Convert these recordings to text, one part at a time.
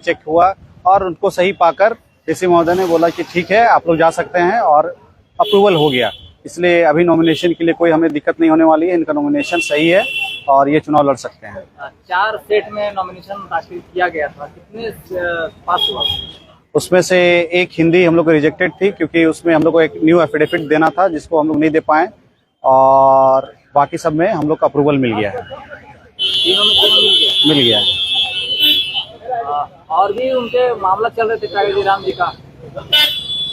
Check हुआ और उनको सही पाकर डीसी महोदय ने बोला कि ठीक है आप लोग जा सकते हैं और अप्रूवल हो गया। इसलिए अभी नॉमिनेशन के लिए कोई हमें दिक्कत नहीं होने वाली है, इनका नॉमिनेशन सही है और ये चुनाव लड़ सकते हैं। 4 सेट में नॉमिनेशन दाखिल किया गया था, कितने पास हुआ? उसमें से एक हिंदी हम लोग को रिजेक्टेड थी क्योंकि उसमें हम लोग को एक न्यू एफिडेविट देना था जिसको हम लोग नहीं दे पाए और बाकी सब में हम लोग को अप्रूवल मिल गया है। तीनों में मिल गया है। और भी उनके मामला चल रहे थे टाइगर जयराम जी का।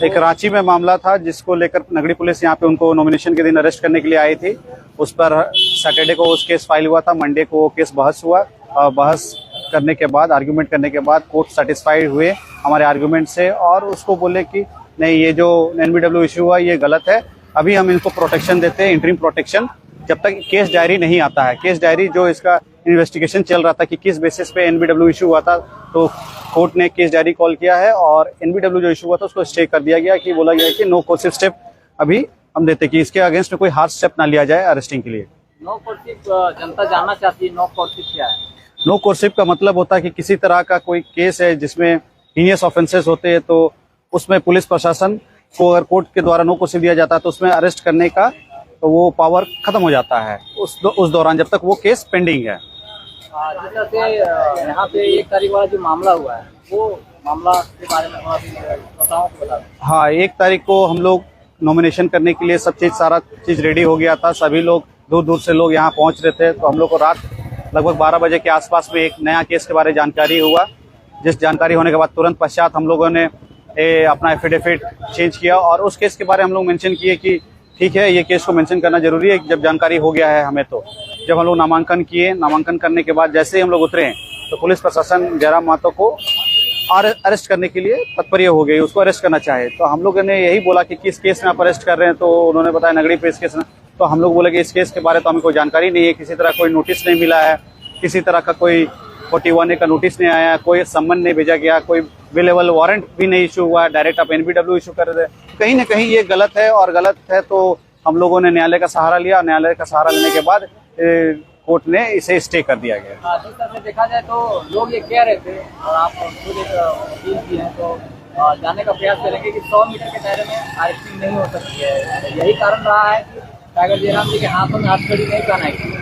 एक रांची में मामला था जिसको लेकर नगरी पुलिस यहाँ पे उनको नॉमिनेशन के दिन अरेस्ट करने के लिए आई थी। उस पर सैटरडे को उस केस फाइल हुआ था, मंडे को वो केस बहस हुआ और बहस करने के बाद आर्गुमेंट करने के बाद कोर्ट सेटिस्फाइड हुए हमारे आर्गुमेंट से और उसको बोले कि नहीं ये जो NBW इशू हुआ ये गलत है, अभी हम इनको प्रोटेक्शन देते हैं, इंटरिम प्रोटेक्शन, जब तक केस डायरी नहीं आता है। केस डायरी जो इसका इन्वेस्टिगेशन चल रहा था कि किस बेसिस पे NBW इशू हुआ था, तो कोर्ट ने केस डायरी कॉल किया है और NBW जो इशू हुआ था उसको स्टे कर दिया गया कि बोला गया कि नो कोर्सिव स्टेप अभी हम देते कि इसके अगेंस्ट में कोई हार्ड स्टेप ना लिया जाए अरेस्टिंग के लिए। नो कोर्सिव जनता जानना चाहती है, नो कोर्सिव क्या है? नो कोर्सिव का मतलब होता है कि किसी तरह का कोई केस है जिसमें हीनियस ऑफेंसेस होते हैं तो उसमें पुलिस प्रशासन को अगर कोर्ट के द्वारा नो कोर्सिव दिया जाता है तो उसमें अरेस्ट करने का तो वो पावर खत्म हो जाता है उस दौरान जब तक वो केस पेंडिंग है। जैसे यहाँ पे 1 तारीख वाला जो मामला हुआ है वो मामला के बारे में बताओ। हाँ, 1 तारीख को हम लोग नॉमिनेशन करने के लिए सारा चीज रेडी हो गया था। सभी लोग दूर दूर से लोग यहाँ पहुँच रहे थे तो हम लोग को रात लगभग 12 बजे के आसपास में एक नया केस के बारे में जानकारी हुआ। जिस जानकारी होने के बाद तुरंत पश्चात हम लोगों ने अपना एफिडेविट चेंज किया और उस केस के बारे में हम लोग मेंशन किए कि ठीक है ये केस को मेंशन करना जरूरी है जब जानकारी हो गया है हमें। तो जब हम लोग नामांकन किए, नामांकन करने के बाद जैसे ही हम लोग उतरे तो पुलिस प्रशासन जयराम महतो को अरेस्ट करने के लिए तत्पर हो गई, उसको अरेस्ट करना चाहे। तो हम लोगों ने यही बोला कि किस केस में आप अरेस्ट कर रहे हैं, तो उन्होंने बताया नगरी पुलिस केस में। तो हम लोग बोले कि इस केस के बारे तो हमें कोई जानकारी नहीं है, किसी तरह कोई नोटिस नहीं मिला है, किसी तरह का कोई 41A का नोटिस नहीं आया, कोई सम्मन नहीं भेजा गया, कोई अवेलेबल वारंट भी नहीं इशू हुआ, डायरेक्ट आप NBW इशू कर रहे थे। कहीं ना कहीं ये गलत है और गलत है तो हम लोगों ने न्यायालय का सहारा लिया। न्यायालय का सहारा लेने के बाद कोर्ट ने इसे स्टे कर दिया गया। जिस तरह से देखा जाए तो लोग ये कह रहे थे और आप खुद एक वकील भी हैं तो जानने का प्रयास करेंगे कि 100 मीटर के दायरे में अरेस्टिंग नहीं हो सकती है। यही कारण रहा है कि टाइगर जयराम जी के हाथों में हथकड़ी नहीं पहनाई गई।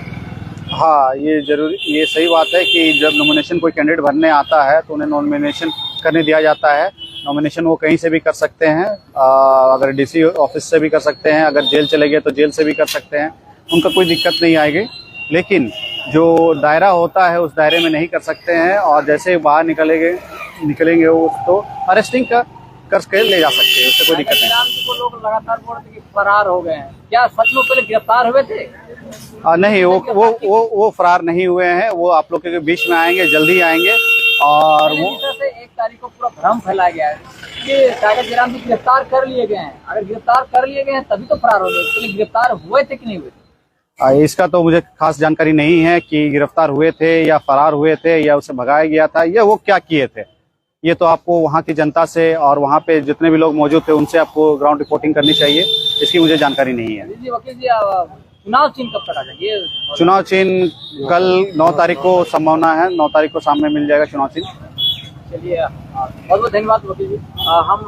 हाँ, ये सही बात है कि जब नॉमिनेशन कोई कैंडिडेट भरने आता है तो उन्हें नॉमिनेशन करने दिया जाता है। नॉमिनेशन वो कहीं से भी कर सकते हैं, अगर DC ऑफिस से भी कर सकते हैं, अगर जेल चले गए तो जेल से भी कर सकते हैं, उनका कोई दिक्कत नहीं आएगी। लेकिन जो दायरा होता है उस दायरे में नहीं कर सकते हैं और जैसे बाहर निकलेंगे वो तो अरेस्टिंग करके ले जा सकते हैं, उससे कोई दिक्कत नहीं। को लोग लगातार बोल रहे कि फरार हो गए हैं, क्या सच में पहले गिरफ्तार हुए थे? नहीं, वो फरार नहीं हुए हैं, वो आप लोग के बीच में आएंगे, जल्दी आएंगे। और वो 1 तारीख को पूरा भ्रम फैलाया गया है कि टाइगर जयराम जी गिरफ्तार कर लिए गए हैं। अगर गिरफ्तार कर लिए गए हैं तभी तो फरार हो गए, तो गिरफ्तार हुए थे कि नहीं हुए थे? इसका तो मुझे खास जानकारी नहीं है कि गिरफ्तार हुए थे या फरार हुए थे या उसे भगाया गया था या वो क्या किए थे। ये तो आपको वहाँ की जनता से और वहाँ पे जितने भी लोग मौजूद थे उनसे आपको ग्राउंड रिपोर्टिंग करनी चाहिए, इसकी मुझे जानकारी नहीं है। जी वकील जी, चुनाव चिन्ह कब तक आ जाएगी? चुनाव चिन्ह कल 9 तारीख को संभावना है, 9 तारीख को सामने मिल जाएगा चुनाव चिन्ह। चलिए, बहुत बहुत धन्यवाद वकील जी। हम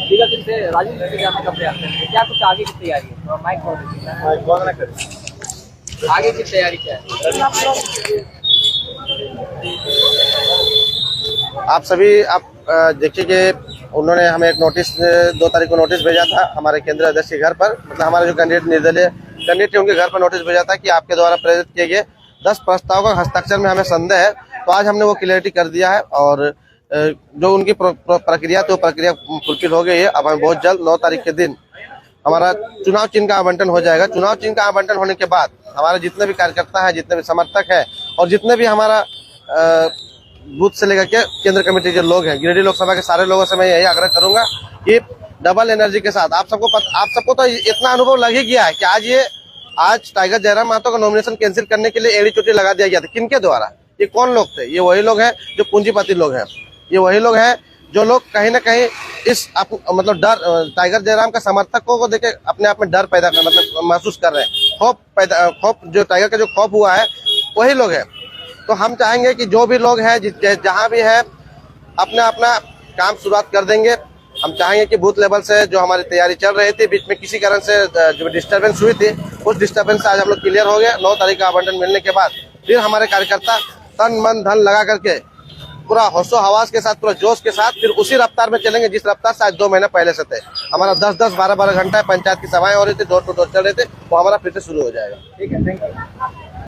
लीगल टीम से राजू से जानने का प्रयास करेंगे क्या कुछ आगे की तैयारी है। माइक आगे की तैयारी क्या है? आप देखिए कि उन्होंने हमें एक नोटिस 2 तारीख को नोटिस भेजा था हमारे केंद्रीय अध्यक्ष के घर पर, मतलब हमारे जो कैंडिडेट निर्दलीय कैंडिडेट थे उनके घर पर नोटिस भेजा था कि आपके द्वारा प्रेरित किए गए 10 प्रस्ताव का हस्ताक्षर में हमें संदेह है। तो आज हमने वो क्लियरिटी कर दिया है और जो उनकी प्रक्रिया तो प्रक्रिया फुलफिल हो गई है। अब हमें बहुत जल्द 9 तारीख के दिन हमारा चुनाव चिन्ह का आवंटन हो जाएगा। चुनाव चिन्ह का आवंटन होने के बाद हमारे जितने भी कार्यकर्ता है, जितने भी समर्थक है और जितने भी हमारा बूथ से लेकर के केंद्र कमेटी के लोग हैं, गिरिडीह लोकसभा के सारे लोगों से मैं यही आग्रह करूंगा कि डबल एनर्जी के साथ आप सबको तो इतना अनुभव लग ही गया है कि आज टाइगर जयराम महतो का नॉमिनेशन कैंसिल करने के लिए एड़ी चोटी लगा दिया गया था। किनके द्वारा? ये कौन लोग थे? ये वही लोग हैं जो पूंजीपति लोग हैं, ये वही लोग हैं जो लोग कहीं ना कहीं मतलब डर टाइगर जयराम का समर्थकों को देखे अपने आप में डर पैदा कर मतलब महसूस कर रहे हैं, खौफ जो टाइगर का जो खौफ हुआ है वही लोग हैं। तो हम चाहेंगे कि जो भी लोग हैं जहाँ भी है अपना अपना काम शुरुआत कर देंगे। हम चाहेंगे कि बूथ लेवल से जो हमारी तैयारी चल रही थी, बीच में किसी कारण से जो डिस्टर्बेंस हुई थी, उस डिस्टर्बेंस से आज हम लोग क्लियर हो गए। 9 तारीख का आवंटन मिलने के बाद फिर हमारे कार्यकर्ता तन मन धन लगा करके पूरा होशो हवास के साथ, पूरा जोश के साथ फिर उसी रफ्तार में चलेंगे जिस रफ्तार से आज 2 महीने पहले से थे। हमारा 10-10, 12-12 घंटा पंचायत की सभाएं हो रही थी, डोर टू डोर चल रहे थे, वो हमारा फिर से शुरू हो जाएगा। ठीक है, थैंक यू।